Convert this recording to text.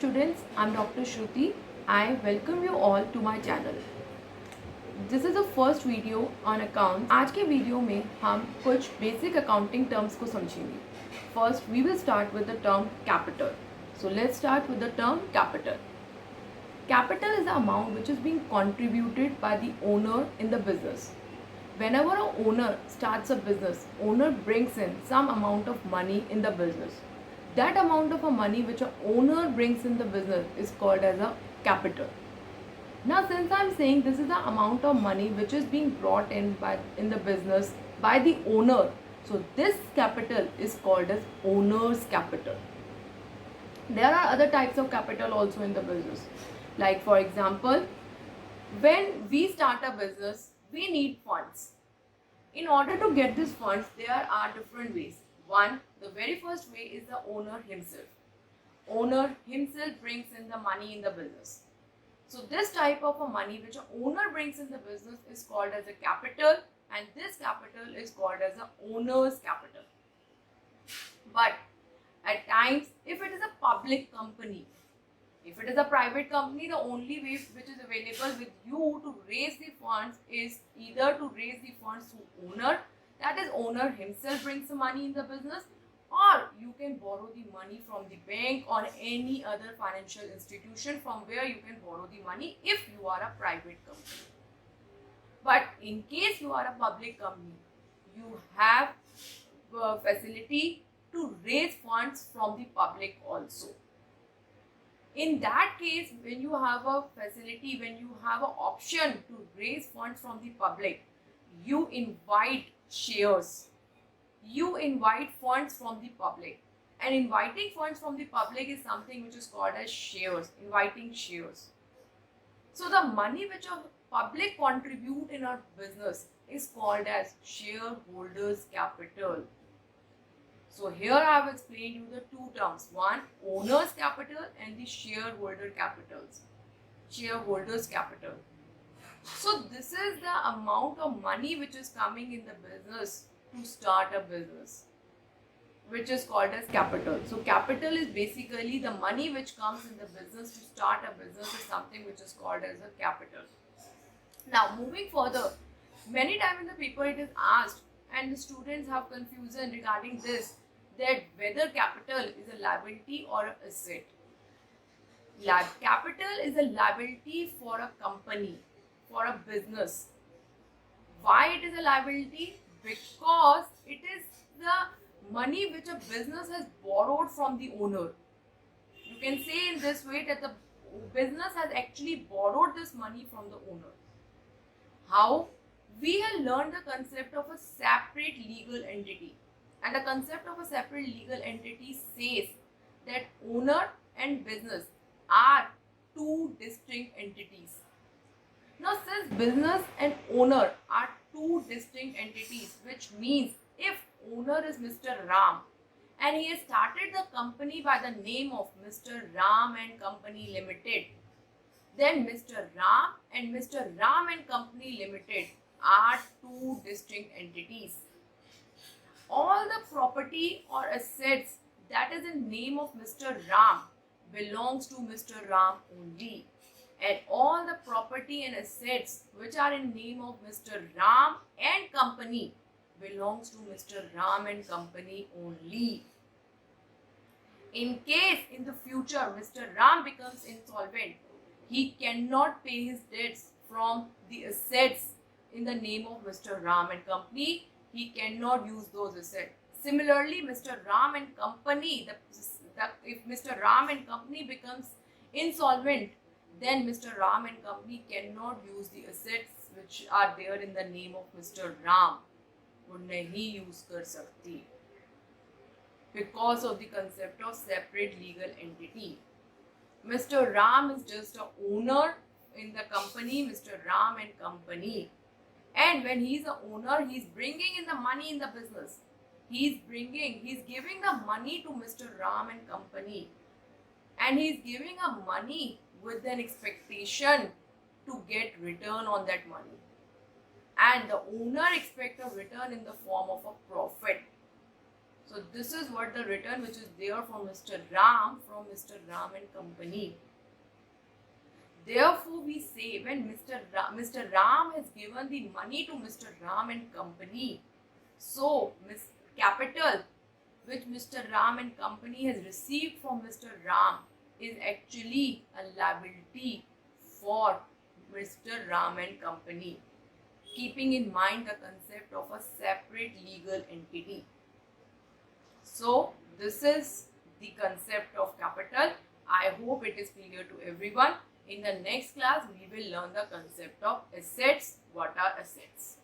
students, I'm Dr. Shruti. I welcome you all to my channel. This is the first video on accounts. आज के video में हम कुछ basic accounting terms को समझेंगे. First, we will start with the term capital. So let's start with the term capital. Capital is the amount which is being contributed by the owner in the business. Whenever an owner starts a business, owner brings in some amount of money in the business. That amount of money which an owner brings in the business is called as a capital. Now, since I'm saying this is the amount of money which is being brought in the business by the owner, so this capital is called as owner's capital. There are other types of capital also in the business. Like for example, when we start a business, we need funds. In order to get these funds, there are different ways. One, the very first way is the owner himself. Owner himself brings in the money in the business. So this type of a money which an owner brings in the business is called as a capital, and this capital is called as the owner's capital. But at times, if it is a public company, if it is a private company, the only way which is available with you to raise the funds is either to raise the funds through owner, that is owner himself brings the money in the business, or you can borrow the money from the bank or any other financial institution from where you can borrow the money if you are a private company. But in case you are a public company, you have facility to raise funds from the public also. In that case, when you have a facility, when you have an option to raise funds from the public, you invite shares. You invite funds from the public. And inviting funds from the public is something which is called as shares, inviting shares. So the money which a public contribute in our business is called as shareholders' capital. So here I have explained you the two terms. One, owner's capital, and the shareholder capitals. Shareholders' capital. So this is the amount of money which is coming in the business to start a business, which is called as capital. So capital is basically the money which comes in the business to start a business is something which is called as a capital. Now moving further, many times in the paper it is asked, and the students have confusion regarding this, that whether capital is a liability or an asset. Capital is a liability for a company, for a business. Why it is a liability? Because it is the money which a business has borrowed from the owner. You can say in this way that the business has actually borrowed this money from the owner. How? We have learned the concept of a separate legal entity. And the concept of a separate legal entity says that owner and business are two distinct entities. Now, since business and owner are two distinct entities, which means if owner is Mr. Ram and he has started the company by the name of Mr. Ram and Company Limited, then Mr. Ram and Mr. Ram and Company Limited are two distinct entities. All the property or assets that is in name of Mr. Ram belongs to Mr. Ram only. And all the property and assets which are in name of Mr. Ram and Company belongs to Mr. Ram and Company only. In case in the future Mr. Ram becomes insolvent, he cannot pay his debts from the assets in the name of Mr. Ram and Company. He cannot use those assets. Similarly, Mr. Ram and Company, if Mr. Ram and Company becomes insolvent, then Mr. Ram and Company cannot use the assets which are there in the name of Mr. Ram. वो नहीं use कर सकती because of the concept of separate legal entity. Mr. Ram is just a owner in the company, Mr. Ram and Company. And when he is the owner, he is bringing in the money in the business. He is giving the money to Mr. Ram and Company. And he is giving a money with an expectation to get return on that money. And the owner expects a return in the form of a profit. So this is what the return which is there for Mr. Ram from Mr. Ram and Company. Therefore, we say when Mr. Ram has given the money to Mr. Ram and Company, so capital which Mr. Ram and Company has received from Mr. Ram is actually a liability for Mr. Ram and Company, keeping in mind the concept of a separate legal entity. So this is the concept of capital. I hope it is clear to everyone. In the next class, we will learn the concept of assets. What are assets?